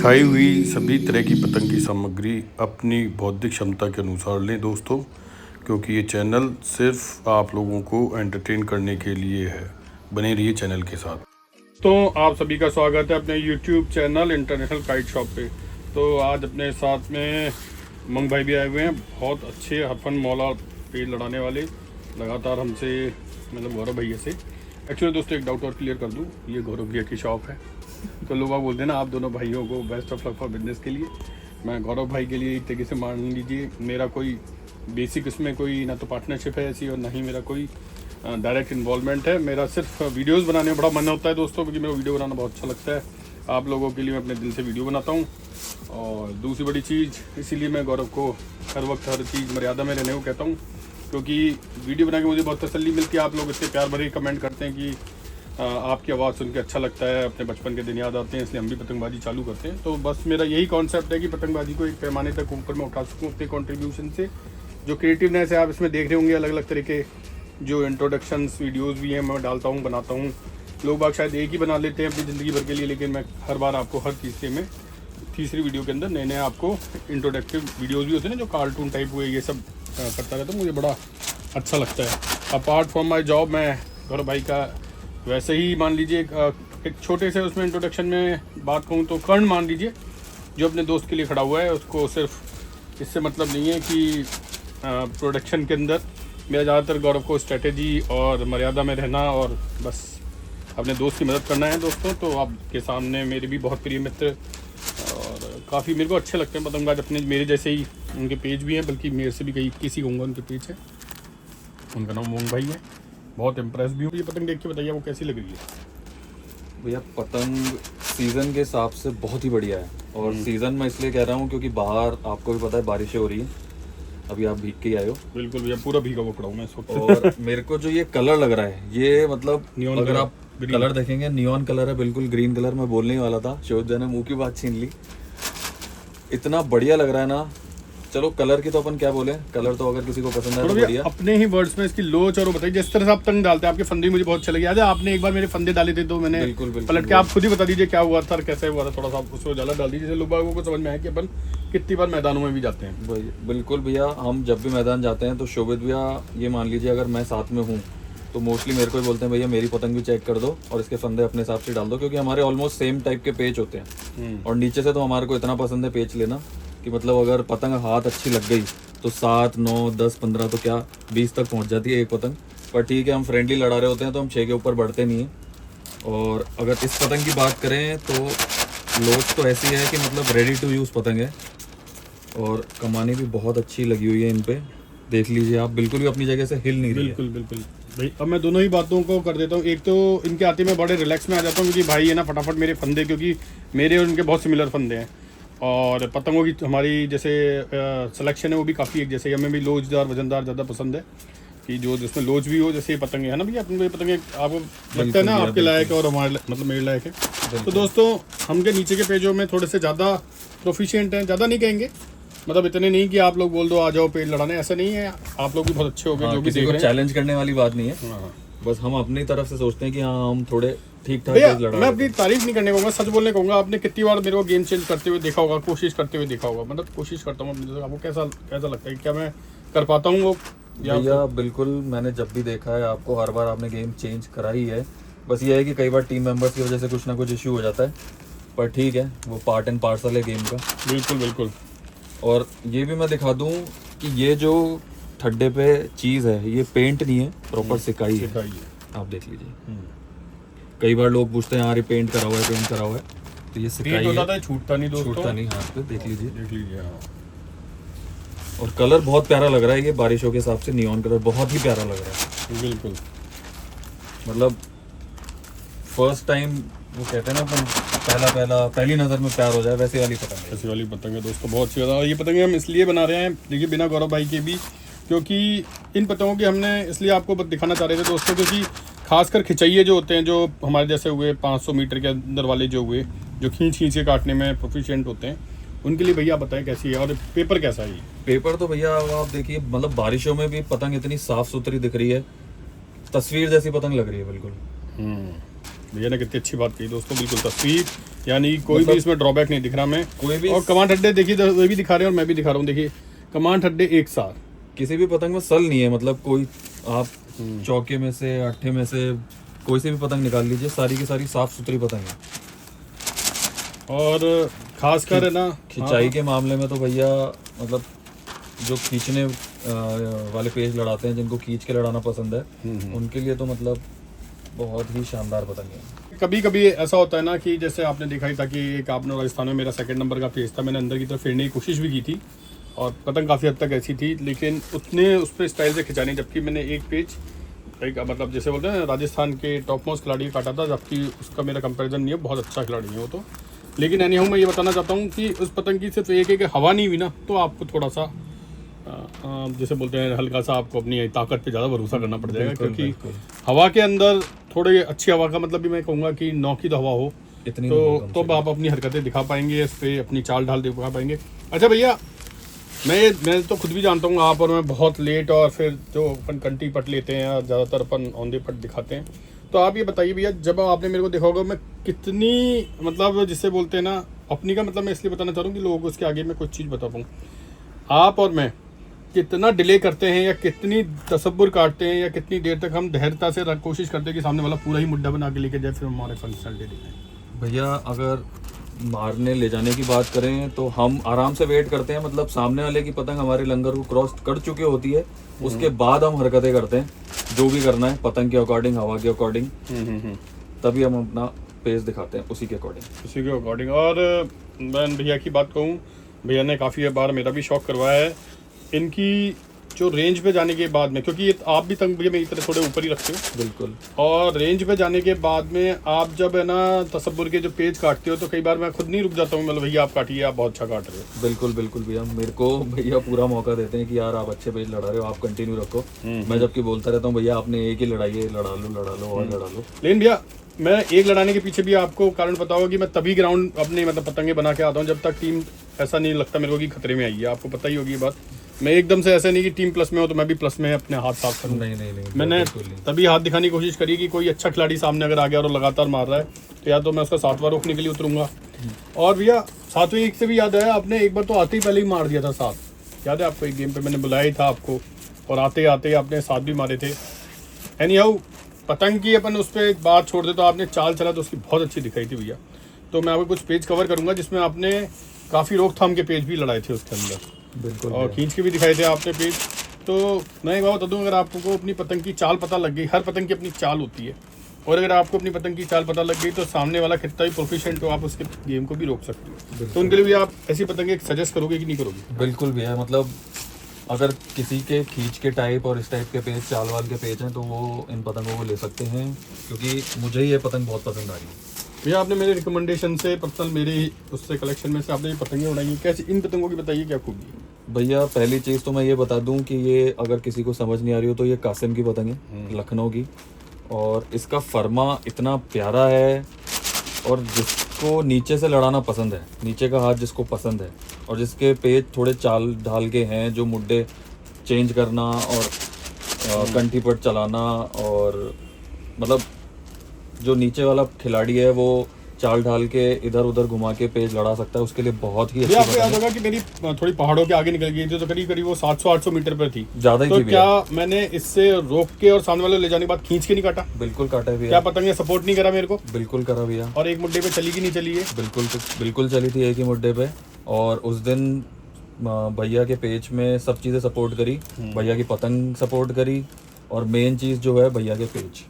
दिखाई हुई सभी तरह की पतंग की सामग्री अपनी बौद्धिक क्षमता के अनुसार लें दोस्तों, क्योंकि ये चैनल सिर्फ आप लोगों को एंटरटेन करने के लिए है। बने रहिए चैनल के साथ। तो आप सभी का स्वागत है अपने YouTube channel international kite shop पे। तो आज अपने साथ में मंग भाई भी आए हुए हैं, बहुत अच्छे हरफन मौला पेड़ लड़ाने वाले, लगातार हमसे मतलब गौरव भैया से। एक्चुअली दोस्तों एक डाउट और क्लियर कर दूं, ये गौरव भैया की शॉप है। तो लोग आप बोलते हैं ना आप दोनों भाइयों को best of luck for business के लिए। मैं गौरव भाई के लिए एक तरीके से मान लीजिए मेरा कोई बेसिक इसमें कोई ना तो पार्टनरशिप है ऐसी और ना ही मेरा कोई डायरेक्ट इन्वॉल्वमेंट है। मेरा सिर्फ वीडियोस बनाने में बड़ा मन होता है दोस्तों, क्योंकि मेरा वीडियो बनाना बहुत अच्छा लगता है। आप लोगों के लिए मैं अपने दिल से वीडियो बनाता हूँ। और दूसरी बड़ी चीज़, इसीलिए मैं गौरव को हर वक्त हर चीज़ मर्यादा में रहने को कहता हूँ, क्योंकि वीडियो बना के मुझे बहुत तसल्ली मिलती है। आप लोग इतने प्यार भरे कमेंट करते हैं कि आपकी आवाज़ सुन के अच्छा लगता है, अपने बचपन के दिन याद आते हैं, इसलिए हम भी पतंगबाजी चालू करते हैं। तो बस मेरा यही कॉन्सेप्ट है कि पतंगबाजी को एक पैमाने तक ऊपर में उठा सकूँ अपने कंट्रीब्यूशन से। जो क्रिएटिवनेस है आप इसमें देख रहे होंगे, अलग अलग तरह के जो इंट्रोडक्शंस वीडियोस भी हैं मैं डालता हूँ, बनाता हूँ। लोग बाग शायद एक ही बना लेते हैं अपनी ज़िंदगी भर के लिए, लेकिन मैं हर बार आपको हर तीसरे में तीसरी वीडियो के अंदर नए नए आपको इंट्रोडक्टिव वीडियोज़ भी होते हैं ना, जो कार्टून टाइप हुए, ये सब करता रहता हूँ। मुझे बड़ा अच्छा लगता है। अपार्ट फ्रॉम माई जॉब, मैं गौरव भाई का वैसे ही मान लीजिए एक छोटे से उसमें इंट्रोडक्शन में बात कहूँ तो कर्ण मान लीजिए, जो अपने दोस्त के लिए खड़ा हुआ है। उसको सिर्फ इससे मतलब नहीं है कि प्रोडक्शन के अंदर मेरा ज़्यादातर गौरव को स्ट्रेटेजी और मर्यादा में रहना और बस अपने दोस्त की मदद करना है दोस्तों। तो आपके सामने मेरे भी बहुत प्रिय मित्र और काफ़ी मेरे को अच्छे लगते हैं पतंगबाज, अपने मेरे जैसे ही उनके पेज भी हैं, बल्कि मेरे से भी कई किसी कहूँगा उनके पेज है। उनका नाम मोंग भाई है। बहुत इम्प्रेस भी हूँ। ये पतंग देख के बताइए वो कैसी लग रही है? भैया पतंग सीज़न के हिसाब से बहुत ही बढ़िया है। और सीज़न मैं इसलिए कह रहा हूँ क्योंकि बाहर आपको भी पता है बारिशें हो रही हैं। अभी आप भीग के ही आए हो। बिल्कुल भैया, पूरा भीगा हुआ खड़ा हूँ मैं इस वक्त। और मेरे को जो ये कलर लग रहा है, ये मतलब अगर आप कलर देखेंगे नियॉन कलर है, बिल्कुल ग्रीन कलर। मैं बोलने ही वाला था, शोध ने मुँह की बात छीन ली। इतना बढ़िया लग रहा है ना। चलो कलर की तो अपन क्या बोले, कलर तो अगर किसी को पसंद है तो बढ़िया। अपने ही वर्ड्स में इसकी लोच और बताइए, जिस तरह से आप तंग डालते हैं, आपके फंदे मुझे बहुत अच्छे लगे। याद है आपने एक बार मेरे फंदे डाले थे तो मैंने बिल्कुल पलट के, आप खुद ही बता दीजिए क्या हुआ था और कैसे हुआ था। थोड़ा सा उसको उजाला डाल दीजिए, लोग बागों को समझ में आए कि अपन कितनी बार मैदानों में भी जाते हैं। बिल्कुल भैया, हम जब भी मैदान जाते हैं तो शोभित भैया ये मान लीजिए अगर मैं साथ में हूँ तो मोस्टली मेरे को ही बोलते हैं भैया मेरी पतंग भी चेक कर दो और इसके फंदे अपने हिसाब से डाल दो, क्योंकि हमारे ऑलमोस्ट सेम टाइप के पेच होते हैं। और नीचे से तो हमारे को इतना पसंद है पेच लेना कि मतलब अगर पतंग हाथ अच्छी लग गई तो 7, 9, 10, 15 तो क्या 20 तक पहुंच जाती है एक पतंग। पर ठीक है, हम फ्रेंडली लड़ा रहे होते हैं तो हम 6 के ऊपर बढ़ते नहीं हैं। और अगर इस पतंग की बात करें तो लोच तो ऐसी है कि मतलब रेडी टू यूज़ पतंग है और कमानी भी बहुत अच्छी लगी हुई है इन पे। देख लीजिए आप, बिल्कुल भी अपनी जगह से हिल नहीं रही है। बिल्कुल बिल्कुल भाई। अब मैं दोनों ही बातों को कर देता हूँ। एक तो इनके आते मैं बड़े रिलैक्स में आ जाता हूँ, क्योंकि भाई है ना फटाफट मेरे फंदे, क्योंकि मेरे और उनके बहुत सिमिलर फंदे हैं। और पतंगों की हमारी जैसे सिलेक्शन है वो भी काफ़ी एक जैसे, हमें भी लोचदार वजनदार ज़्यादा पसंद है कि जो जिसमें लोच भी हो। जैसे ये पतंगे है ना भैया, अपने पतंगे आपको लगता है ना आपके लायक और हमारे मतलब मेरे लायक है। तो दोस्तों हम के नीचे के पेजों में थोड़े से ज़्यादा प्रोफिशिएंट हैं, ज़्यादा नहीं कहेंगे, मतलब इतने नहीं कि आप लोग बोल दो आ जाओ पेड़ लड़ाने, ऐसा नहीं है। आप लोग भी बहुत अच्छे हो गए, जो भी किसी को चैलेंज करने वाली बात नहीं है। बस हम अपनी तरफ से सोचते हैं कि हाँ हम थोड़े ठीक ठाक लड़ा। मैं अपनी तारीफ नहीं करने कहूँगा, सच बोलने कहूँगा। आपने कितनी बार मेरे को गेम चेंज करते हुए देखा होगा, कोशिश करते हुए देखा होगा। मतलब कोशिश करता हूँ अपनी तरफ। आपको कैसा लगता है, क्या मैं कर पाता हूँ वो? भैया बिल्कुल, मैंने जब भी देखा है आपको हर बार आपने गेम चेंज करा ही है। बस ये है कि कई बार टीम मेंबर्स की वजह से कुछ ना कुछ इश्यू हो जाता है, पर ठीक है, वो पार्ट एंड पार्सल है गेम का। बिल्कुल बिल्कुल। और ये भी मैं दिखा दूँ कि ये जो ठड्डे पे चीज़ है ये पेंट नहीं है, प्रॉपर सिकाई है। आप देख लीजिए। कई बार लोग पूछते हैं यार ये पेंट करा हुआ है, पेंट करा हुआ है, तो ये सिकाई है। छूटता नहीं दोस्तों, छूटता नहीं हाथ पे। देख लीजिए। हाँ। और कलर बहुत प्यारा लग रहा है, ये बारिशों के हिसाब से नियॉन कलर बहुत ही प्यारा लग रहा है। बिल्कुल, मतलब फर्स्ट टाइम वो कहते हैं ना पहली नज़र में प्यार हो जाए, वैसे वाली पतंग है। ऐसी वाली पतंग है दोस्तों, बहुत अच्छी। और ये पतंगे हम इसलिए बना रहे हैं, देखिए बिना गौरव भाई के भी, क्योंकि इन पतंगों की हमने इसलिए आपको दिखाना चाह रहे थे दोस्तों, क्योंकि खासकर खिंचाइए जो होते हैं, जो हमारे जैसे हुए 500 मीटर के अंदर वाले जो हुए, जो खींच के काटने में प्रोफिशिएंट होते हैं, उनके लिए भैया बताएं कैसी है। और पेपर कैसा है? पेपर तो भैया आप देखिए, मतलब बारिशों में भी पतंग इतनी साफ सुथरी दिख रही है, तस्वीर जैसी पतंग लग रही है बिल्कुल। भैया ने कितनी अच्छी बात कही दोस्तों, बिल्कुल तस्वीर यानी कोई भी इसमें ड्रॉबैक नहीं दिख रहा मैं। कोई भी और कमांड हड्डे देखिए तो वे भी दिखा रहे हैं और मैं भी दिखा रहा हूँ, देखिए कमांड हड्डे एक साथ। किसी भी पतंग में सल नहीं है, मतलब कोई आप चौके में से अट्ठे में से कोई से भी पतंग निकाल लीजिए, सारी की सारी साफ सुथरी पतंग है। और खासकर है ना खिंचाई के मामले में तो भैया मतलब जो खींचने वाले पेज लड़ाते हैं, जिनको खींच के लड़ाना पसंद है, उनके लिए तो मतलब बहुत ही शानदार पतंग है। कभी कभी ऐसा होता है ना कि जैसे आपने देखा ही था कि एक आपने राजस्थान में मेरा 2nd नंबर का पेज था, मैंने अंदर की तरफ फेरने की कोशिश भी की थी और पतंग काफ़ी हद तक ऐसी थी, लेकिन उतने उस पर स्टाइल से खिंचा नहीं। जबकि मैंने एक पेज एक मतलब जैसे बोलते हैं राजस्थान के टॉप मोस्ट खिलाड़ी को काटा था, जबकि उसका मेरा कंपैरिजन नहीं है, बहुत अच्छा खिलाड़ी है वो तो। लेकिन एनी हाउ मैं ये बताना चाहता हूँ कि उस पतंग की सिर्फ एक हवा नहीं हुई ना, तो आपको थोड़ा सा जैसे बोलते हैं हल्का सा आपको अपनी ताकत पे ज़्यादा भरोसा करना पड़ जाएगा, क्योंकि हवा के अंदर थोड़े अच्छी हवा का मतलब भी मैं कहूँगा कि 9 की तो हवा हो इतनी तो आप अपनी हरकतें दिखा पाएंगे, इस पर अपनी चाल ढाल दिखा पाएंगे। अच्छा भैया, मैं तो खुद भी जानता हूँ आप और मैं बहुत लेट और फिर जो अपन कंटी पट लेते हैं या ज़्यादातर अपन ऑन द पट दिखाते हैं, तो आप ये बताइए भैया, जब आपने मेरे को देखा होगा मैं कितनी मतलब जिससे बोलते हैं ना अपनी का मतलब मैं इसलिए बताना चाह रहा हूँ कि लोगों को उसके आगे मैं कुछ चीज़ बता पाऊँ। आप और मैं कितना डिले करते हैं या कितनी तसब्बुर काटते हैं या कितनी देर तक हम धैर्यता से कोशिश करते हैं कि सामने वाला पूरा ही मुद्दा बना के लेके जाए, फिर हमारे फंक्शनल डे देते हैं। भैया अगर मारने ले जाने की बात करें तो हम आराम से वेट करते हैं, मतलब सामने वाले की पतंग हमारे लंगर को क्रॉस कर चुकी होती है, उसके बाद हम हरकतें करते हैं जो भी करना है पतंग के अकॉर्डिंग, हवा के अकॉर्डिंग, तभी हम अपना पेज दिखाते हैं उसी के अकॉर्डिंग। और मैं भैया की बात कहूँ, भैया ने काफ़ी बार मेरा भी शौक करवाया है इनकी जो रेंज पे जाने के बाद में, क्योंकि ये आप भी तंग भैया मेरी तरह थोड़े ऊपर ही रखते हो बिल्कुल, और रेंज पे जाने के बाद में आप जब है ना तसब्बुर के जो पेज काटते हो तो कई बार मैं खुद नहीं रुक जाता हूँ, मतलब भैया आप काटिए, आप बहुत अच्छा काट रहे हो। बिल्कुल बिल्कुल भैया, मेरे को भैया पूरा मौका देते हैं कि यार आप अच्छे पेज लड़ा रहे हो, आप कंटिन्यू रखो। मैं जबकि बोलता रहता हूँ भैया आपने एक ही लड़ाई है, लड़ा लो और लड़ा लो। लेकिन भैया मैं एक लड़ाने के पीछे भी आपको कारण पता होगा कि मैं तभी ग्राउंड अपने मतलब पतंगे बना के आता हूँ जब तक टीम ऐसा नहीं लगता मेरे को कि खतरे में आई है। आपको पता ही होगी ये बात, मैं एकदम से ऐसा नहीं कि टीम प्लस में हो तो मैं भी प्लस में अपने हाथ साफ करूँ। नहीं मैंने तभी हाथ दिखाने की कोशिश करी कि कोई अच्छा खिलाड़ी सामने अगर आ गया और लगातार मार रहा है तो या तो मैं उसका 7वां रोकने के लिए उतरूंगा। और भैया 7वें एक से भी याद आया, आपने एक बार तो आते ही पहले ही मार दिया था 7, याद है आपको? एक गेम पे मैंने बुलाया ही था आपको और आते आते आपने 7 भी मारे थे। एनी हाउ पतंग की अपन उस पर बात छोड़ दे तो आपने चाल चला तो उसकी बहुत अच्छी दिखाई थी भैया। तो मैं आपको कुछ पेज कवर करूंगा जिसमें आपने काफ़ी रोकथाम के पेज भी लड़ाए थे उसके अंदर, बिल्कुल, और खींच के भी दिखाए थे आपने पेज। तो मैं एक बात बता दूं, अगर आपको अपनी पतंग की चाल पता लग गई, हर पतंग की अपनी चाल होती है, और अगर आपको अपनी पतंग की चाल पता लग गई तो सामने वाला कितना भी प्रोफिशिएंट हो आप उसके गेम को भी रोक सकते हो। तो उनके लिए भी आप ऐसी पतंगे सजेस्ट करोगे कि नहीं करोगे? बिल्कुल भैया, मतलब अगर किसी के खींच के टाइप और इस टाइप के पेज, चाल वाल के पेज हैं तो वो इन पतंगों को ले सकते हैं, क्योंकि मुझे ये पतंग बहुत पसंद आ रही है। भैया आपने मेरे रिकमेंडेशन से पर्सनल मेरे उससे कलेक्शन में से आपने ये पतंगे उड़ाई, कैसे इन पतंगों की बताइए क्या खूबी है? भैया पहली चीज़ तो मैं ये बता दूं कि ये अगर किसी को समझ नहीं आ रही हो तो ये कासिम की पतंग है, लखनऊ की, और इसका फरमा इतना प्यारा है, और जिसको नीचे से लड़ाना पसंद है, नीचे का हाथ जिसको पसंद है, और जिसके पेज थोड़े चाल ढाल के हैं, जो मुड्डे चेंज करना और कंठी पट चलाना, और मतलब जो नीचे वाला खिलाड़ी है वो चाल ढाल के इधर उधर घुमा के पेज लड़ा सकता है, उसके लिए बहुत ही अच्छी आपको याद होगा कि मेरी थोड़ी पहाड़ों के आगे निकल गई थी तो करीब करीब वो 700-800 मीटर पर थी, ज़्यादा ही तो थी क्या भैया। मैंने इससे रोक के और सामने वाले ले जाने के बाद खींच के नहीं काटा? बिल्कुल काटा है भैया। क्या पतंगे सपोर्ट नहीं करा मेरे को? बिल्कुल करा भैया। और एक मुड्डे पे चली कि नहीं चली है? बिल्कुल चली थी एक ही मुड्डे पे, और उस दिन भैया के पेज में सब चीज़ें सपोर्ट करी, भैया की पतंग सपोर्ट करी, और मेन चीज़ जो है भैया के पेज।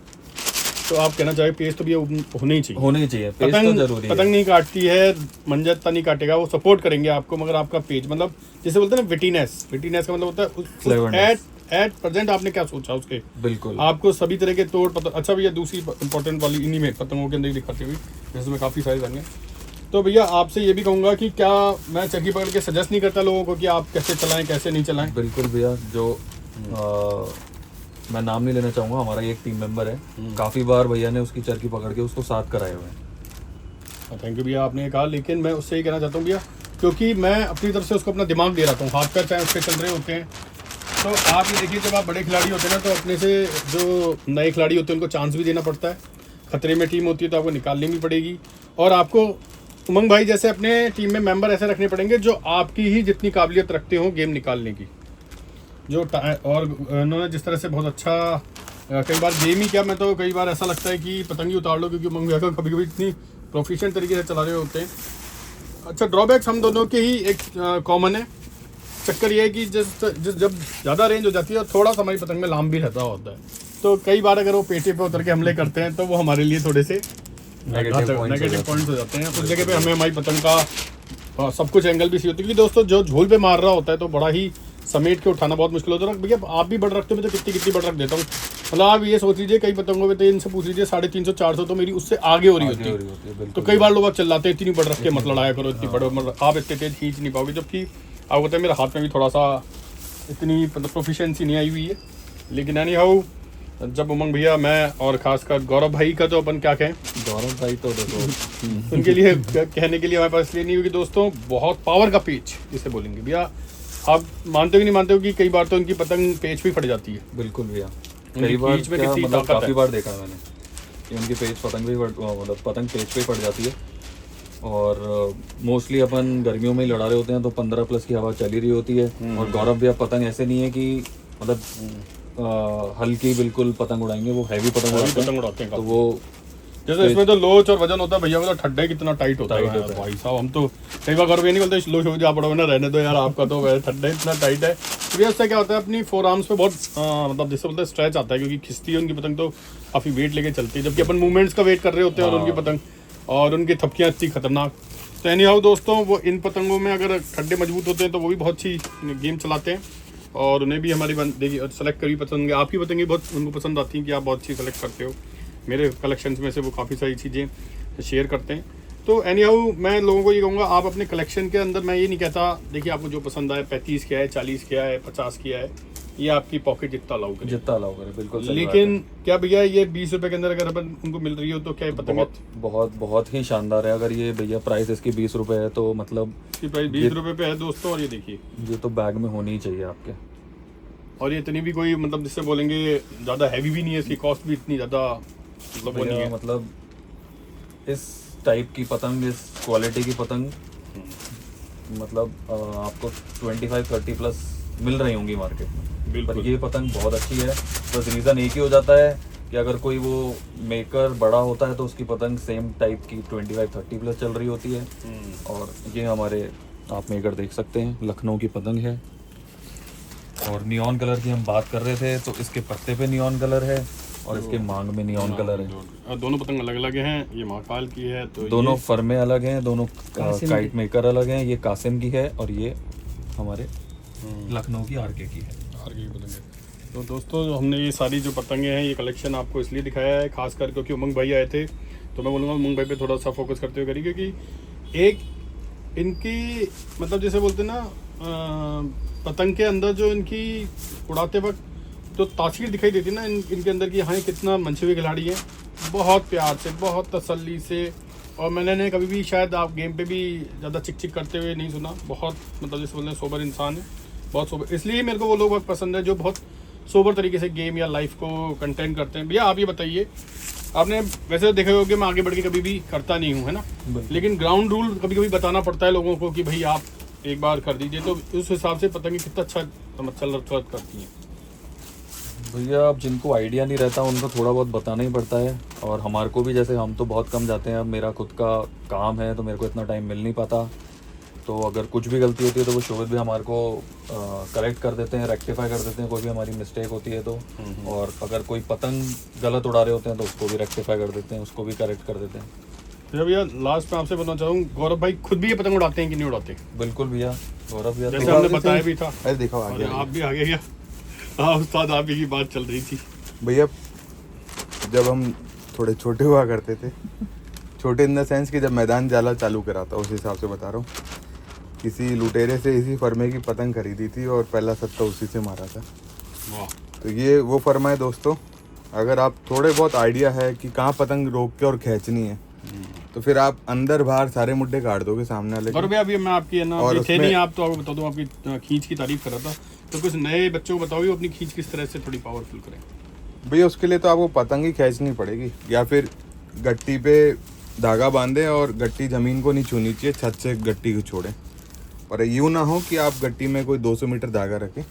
तो आप कहना चाहिए पेज तो भी होने ही चाहिए, होने ही चाहिए, पेज तो जरूरी है। पतंग नहीं काटती है, मंजरता नहीं काटेगा, वो सपोर्ट करेंगे आपको, मगर आपका पेज मतलब जैसे बोलते हैं ना विटीनेस का मतलब होता है एट प्रेजेंट आपने क्या सोचा उसके, बिल्कुल आपको सभी तरह के तोड़ पतंग। अच्छा भैया दूसरी इंपॉर्टेंट वाली इन्हीं में पतंगों के अंदर दिखाते हुए, जैसे मैं काफ़ी सारे जाने, तो भैया आपसे ये भी कहूँगा कि क्या मैं चक्की पकड़ के सजेस्ट नहीं करता लोगों को कि आप कैसे चलाएं कैसे नहीं चलाएं? बिल्कुल भैया, जो मैं नाम नहीं लेना चाहूँगा, हमारा एक टीम मेंबर है, काफ़ी बार भैया ने उसकी चरखी पकड़ के उसको साथ कराए हुए हैं। थैंक यू भैया, आपने कहा, लेकिन मैं उससे ही कहना चाहता हूँ भैया, क्योंकि मैं अपनी तरफ से उसको अपना दिमाग दे रहा हूँ, हाथ पैर चाहे उसके चल रहे होते हैं। तो आप ये देखिए जब आप बड़े खिलाड़ी होते हैं ना तो अपने से जो नए खिलाड़ी होते हैं उनको चांस भी देना पड़ता है, खतरे में टीम होती है तो आपको निकालनी भी पड़ेगी, और आपको उमंग भाई जैसे अपने टीम में मेंबर ऐसे रखने पड़ेंगे जो आपकी ही जितनी काबिलियत रखते हो गेम निकालने की, जो और उन्होंने जिस तरह से बहुत अच्छा कई बार गेम ही क्या, मैं तो कई बार ऐसा लगता है कि पतंग ही उतार लो, क्योंकि उमंग भैया कभी कभी इतनी प्रोफिशिएंट तरीके से चला रहे होते हैं। अच्छा, ड्रॉबैक्स हम दोनों के ही एक कॉमन है। चक्कर ये है कि जब ज़्यादा रेंज हो जाती है थोड़ा सा हमारी पतंग में लाम भी रहता होता है, तो कई बार अगर वो पेटे पे उतर के हमले करते हैं तो वो हमारे लिए थोड़े से नेगेटिव पॉइंट्स हो जाते हैं। उस जगह पे हमें हमारी पतंग का सब कुछ एंगल भी सही होती है, क्योंकि दोस्तों जो झोल पे मार रहा होता है तो बड़ा ही समेट के उठाना बहुत मुश्किल होता है। भैया आप भी बड़ रखते हो, मैं तो कितनी बड़ रख देता हूँ। मतलब आप ये सोच लीजिए कई पतंगों में तो इनसे पूछ लीजिए 350 400 तो मेरी उससे आगे हो रही होती है। तो कई बार लोग चिल्लाते हैं इतनी बड़ रख के मत लड़ाया करो, इतनी बड़ आप इतने तेज खींच नहीं पाओगे, जबकि आपको पता है मेरे हाथ में भी थोड़ा सा इतनी प्रोफिशिएंसी नहीं आई हुई है। लेकिन एनी हाउ जब उमंग भैया, मैं और खासकर गौरव भाई का तो अपन क्या कहें, गौरव भाई तो देखो उनके लिए कहने के लिए हमारे पास इसलिए नहीं, क्योंकि दोस्तों बहुत पावर का पेच जिसे बोलेंगे भैया, आप मानते हो कि नहीं मानते हो कि कई बार तो उनकी पतंग पेच भी फट जाती है। बिल्कुल भैया, उनकी कई बार पीच में क्या कितनी मतलब ताकत काफ़ी है। बार देखा है मैंने कि उनकी पेज पतंग भी मतलब पतंग पेज पे ही फट जाती है। और मोस्टली अपन गर्मियों में ही लड़ा रहे होते हैं तो 15 प्लस की हवा चली रही होती है। और गौरव भैया पतंग ऐसे नहीं है कि मतलब हल्की बिल्कुल पतंग उड़ाएंगे, वो हैवी पतंग उड़ाते हैं तो वो जैसे इसमें तो लोच और वजन होता है भैया, वो तो ठड्डा कितना टाइट होता है भाई साहब। हम तो कई बार गौरव ये नहीं बोलते लोच हो जा पड़ो ना, रहने दो यार, आपका तो वैसे ठड्डा इतना टाइट है। तो उससे क्या होता है अपनी 4 आर्म्स पे बहुत मतलब जैसे बोलते हैं स्ट्रेच आता है, क्योंकि खिंचती है उनकी पतंग तो काफ़ी वेट लेके चलती है, जबकि अपन मूवमेंट्स का वेट कर रहे होते हैं और उनकी पतंग और उनकी थपकियाँ इतनी खतरनाक। तो एनी हाउ दोस्तों, वो इन पतंगों में अगर ठड्डे मजबूत होते हैं तो वो भी बहुत अच्छी गेम चलाते हैं और उन्हें भी हमारी देखिए सेलेक्ट करी पसंद है। आपकी पतंगें बहुत उनको पसंद आती हैं कि आप बहुत अच्छी सेलेक्ट करते हो। मेरे कलेक्शंस में से वो काफ़ी सारी चीज़ें शेयर करते हैं। तो एनी हाउ मैं लोगों को ये कहूँगा, आप अपने कलेक्शन के अंदर, मैं ये नहीं कहता देखिए आपको जो पसंद आए 35 क्या है, 40 क्या है, 50 क्या है, ये आपकी पॉकेट जितना अलाउ करे, बिल्कुल। लेकिन क्या भैया ये 20 रुपये के अंदर अगर अपन उनको मिल रही हो तो क्या पतंग बहुत ही शानदार है। अगर ये भैया प्राइस इसकी 20 रुपये है तो मतलब इसकी प्राइस 20 रुपये पे है दोस्तों। और ये देखिए ये तो बैग में होनी ही चाहिए आपके। और ये इतनी भी कोई मतलब जिससे बोलेंगे ज़्यादा हैवी भी नहीं है, इसकी कॉस्ट भी इतनी ज़्यादा मतलब वो नहीं है। मतलब इस टाइप की पतंग, इस क्वालिटी की पतंग मतलब आपको 25-30 प्लस मिल रही होंगी मार्केट में, पर ये पतंग बहुत अच्छी है। बस रीज़न एक ही हो जाता है कि अगर कोई वो मेकर बड़ा होता है तो उसकी पतंग सेम टाइप की 25-30 प्लस चल रही होती है। और ये हमारे आप मेकर देख सकते हैं, लखनऊ की पतंग है। और नियॉन कलर की हम बात कर रहे थे तो इसके पत्ते पे नियॉन कलर है और इसके मांग में नियॉन कलर है। दोनों पतंग अलग अलग हैं, ये महाकाल की है तो दोनों फर्मे अलग हैं, दोनों काइट मेकर अलग हैं। ये कासिम की है और ये हमारे लखनऊ की आरके की है। आरके की पतंग है। तो दोस्तों हमने ये सारी जो पतंगें हैं ये कलेक्शन आपको इसलिए दिखाया है खास कर क्योंकि उमंग भाई आए थे, तो मैं बोलूँगा उमंग भाई पे थोड़ा सा फोकस करते हुए करिए, क्योंकि एक इनकी मतलब जैसे बोलते हैं ना पतंग के अंदर जो इनकी उड़ाते वक्त तो तासीर दिखाई देती है ना इनके अंदर की, हाँ कितना मंचे हुए खिलाड़ी हैं, बहुत प्यार से, बहुत तसल्ली से। और मैंने कभी भी शायद आप गेम पे भी ज़्यादा चिक चिक करते हुए नहीं सुना। बहुत मतलब जैसे बोलते हैं सोबर इंसान है, बहुत सोबर। इसलिए मेरे को वो लोग बहुत पसंद है जो बहुत सोबर तरीके से गेम या लाइफ को कंटेंट करते हैं। भैया आप ये बताइए, आपने वैसे देखा होगा मैं आगे बढ़ के कभी भी करता नहीं हूँ है ना, लेकिन ग्राउंड रूल कभी कभी बताना पड़ता है लोगों को कि भाई आप एक बार कर दीजिए, तो उस हिसाब से पतंगे कितना अच्छा चल करती हैं। भैया अब जिनको आइडिया नहीं रहता उनको थोड़ा बहुत बताना ही पड़ता है। और हमारे को भी जैसे हम तो बहुत कम जाते हैं, अब मेरा खुद का काम है तो मेरे को इतना टाइम मिल नहीं पाता, तो अगर कुछ भी गलती होती है तो वो शोभित भी हमारे को करेक्ट कर देते हैं, रेक्टिफाई कर देते हैं कोई भी हमारी मिस्टेक होती है तो। और अगर कोई पतंग गलत उड़ा रहे होते हैं तो उसको भी रेक्टिफाई कर देते हैं, उसको भी करेक्ट कर देते हैं। भैया लास्ट में आपसे बताना चाहूँ, गौरव भाई खुद भी ये पतंग उड़ाते हैं कि नहीं उड़ाते? बिल्कुल भैया, गौरव भैया जैसे हमने बताया भी था। अरे देखो और आप भी आगे गया। हाँ उस्ताद, आप ही की बात चल रही थी भैया। जब हम थोड़े छोटे हुआ करते थे, छोटे इन द सेंस कि जब मैदान जाला चालू करा था, उस हिसाब से बता रहा हूँ, किसी लुटेरे से इसी फर्मे की पतंग खरीदी थी और पहला सट्टा उसी से मारा था। तो ये वो फर्मा है दोस्तों, अगर आप थोड़े बहुत आइडिया है कि कहाँ पतंग रोक के और खींचनी है तो फिर आप अंदर बाहर सारे मुड्डे काट दोगे सामने वाले। और भैया अभी मैं आपकी है ना, थे नहीं आप तो आपको बता दूं, आपकी खींच की तारीफ कर रहा था, तो कुछ नए बच्चों को बताओ अपनी खींच किस तरह से थोड़ी पावरफुल करें। भैया उसके लिए तो आपको पतंग ही खींचनी पड़ेगी, या फिर गट्टी पे धागा बांधे और गट्टी ज़मीन को नहीं छूनी चाहिए, छत से गट्टी को छोड़ें। और यूँ ना हो कि आप गट्टी में कोई 200 मीटर धागा रखें।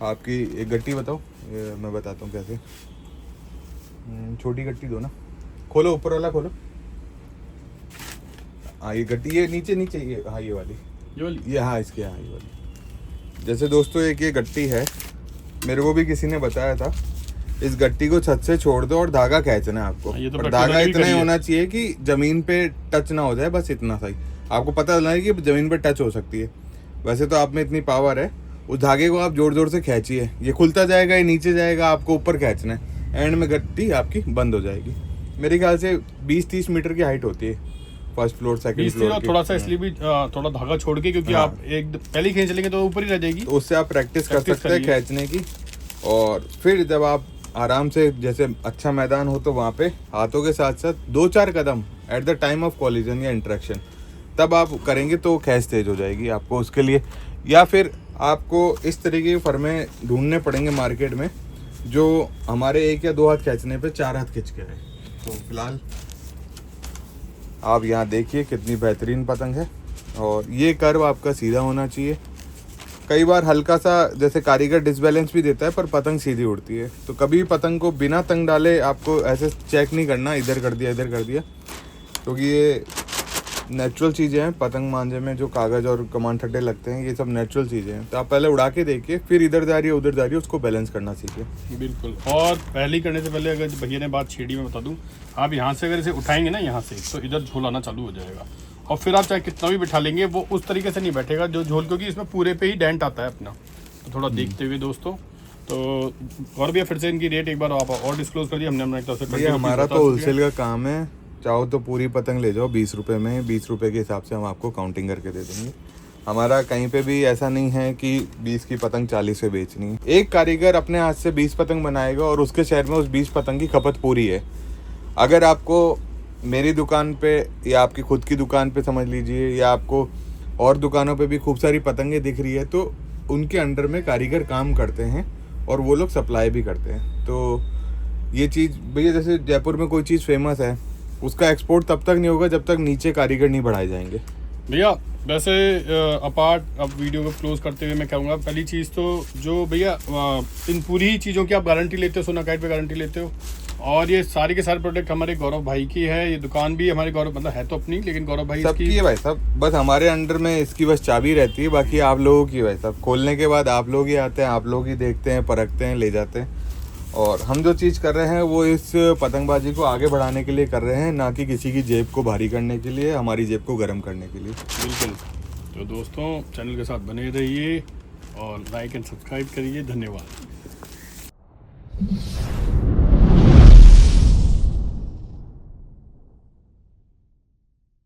आपकी एक गट्टी बताओ, ये मैं बताता हूँ कैसे। छोटी गट्टी दो ना, खोलो ऊपर वाला खोलो। हाँ ये गट्टी, ये नीचे नीचे ये, हाँ ये वाली, ये हाँ इसके, हाँ ये वाली। जैसे दोस्तों एक ये गट्टी है, मेरे को भी किसी ने बताया था, इस गट्टी को छत से छोड़ दो और धागा खींचना है आपको। ये तो और धागा इतना ही होना चाहिए कि जमीन पे टच ना हो जाए, बस इतना सही। आपको पता चलना है कि जमीन पे टच हो सकती है। वैसे तो आप में इतनी पावर है, उस धागे को आप जोर जोर से खींचिए, ये खुलता जाएगा, ये नीचे जाएगा, आपको ऊपर खींचना है। एंड में गट्टी आपकी बंद हो जाएगी। मेरे ख्याल से 20-30 मीटर की हाइट होती है फर्स्ट फ्लोर सेकंड फ्लोर की। थोड़ा सा इसलिए भी थोड़ा धागा छोड़ के, क्योंकि हाँ। आप एक पहले खींच लेंगे तो ऊपर ही रह जाएगी। तो उससे आप प्रैक्टिस कर प्रैक्टिस सकते हैं करिए। खींचने की। और फिर जब आप आराम से, जैसे अच्छा मैदान हो तो वहाँ पे हाथों के साथ साथ 2-4 कदम at the time of collision या इंटरेक्शन तब आप करेंगे तो खींच तेज हो जाएगी आपको उसके लिए। या फिर आपको इस तरीके की फर्में ढूंढने पड़ेंगे मार्केट में जो हमारे 1 या 2 हाथ खींचने पे 4 हाथ खींच के रहे। तो फिलहाल आप यहाँ देखिए कितनी बेहतरीन पतंग है। और ये कर्व आपका सीधा होना चाहिए। कई बार हल्का सा जैसे कारीगर डिसबैलेंस भी देता है पर पतंग सीधी उड़ती है। तो कभी पतंग को बिना तंग डाले आपको ऐसे चेक नहीं करना, इधर कर दिया इधर कर दिया, क्योंकि ये नेचुरल चीज़ें हैं। पतंग मांझे में जो कागज़ और कमान ठड्डे लगते हैं ये सब नेचुरल चीज़ें हैं। तो आप पहले उड़ा के देखिए, फिर इधर जा रही है उधर जा रही है, उसको बैलेंस करना सीखिए। बिल्कुल। और पहले ही करने से पहले अगर भैया ने बात छेड़ी, मैं बता दूं, आप यहाँ से अगर इसे उठाएंगे ना यहाँ से, तो इधर झोल आना चालू हो जाएगा। और फिर आप चाहे कितना भी बिठा लेंगे वो उस तरीके से नहीं बैठेगा जो झोल, क्योंकि इसमें पूरे पे ही डेंट आता है अपना। तो थोड़ा देखते हुए दोस्तों। तो और भैया फिर से इनकी रेट एक बार आप और डिस्क्लोज कर दिया हमने अपना एक तरफ से। भैया हमारा तो होलसेल का काम है, चाहो तो पूरी पतंग ले जाओ 20 रुपये में, 20 रुपये के हिसाब से हम आपको काउंटिंग करके दे देंगे। हमारा कहीं पे भी ऐसा नहीं है कि 20 की पतंग 40 में बेचनी है। एक कारीगर अपने हाथ से 20 पतंग बनाएगा और उसके शहर में उस 20 पतंग की खपत पूरी है। अगर आपको मेरी दुकान पे या आपकी खुद की दुकान पे समझ लीजिए, या आपको और दुकानों पे भी खूब सारी पतंगें दिख रही है, तो उनके अंडर में कारीगर काम करते हैं और वो लोग सप्लाई भी करते हैं। तो ये चीज़ भैया, जैसे जयपुर में कोई चीज़ फेमस है, उसका एक्सपोर्ट तब तक नहीं होगा जब तक नीचे कारीगर नहीं बढ़ाए जाएंगे। भैया वैसे अपार्ट अब वीडियो को क्लोज करते हुए मैं कहूँगा, पहली चीज़ तो जो भैया इन पूरी ही चीज़ों की आप गारंटी लेते हो, सोना काइट पे गारंटी लेते हो। और ये सारे के सारे प्रोडक्ट हमारे गौरव भाई की है। ये दुकान भी हमारे गौरव, मतलब है तो अपनी, लेकिन गौरव भाई सबकी है भाई साहब। बस हमारे अंडर में इसकी बस चाबी रहती है, बाकी आप लोगों की भाई साहब। खोलने के बाद आप लोग ही आते हैं, आप लोग ही देखते हैं, परखते हैं, ले जाते हैं। और हम जो चीज़ कर रहे हैं वो इस पतंगबाजी को आगे बढ़ाने के लिए कर रहे हैं, ना कि किसी की जेब को भारी करने के लिए, हमारी जेब को गर्म करने के लिए। बिल्कुल। तो दोस्तों चैनल के साथ बने रहिए और लाइक एंड सब्सक्राइब करिए। धन्यवाद।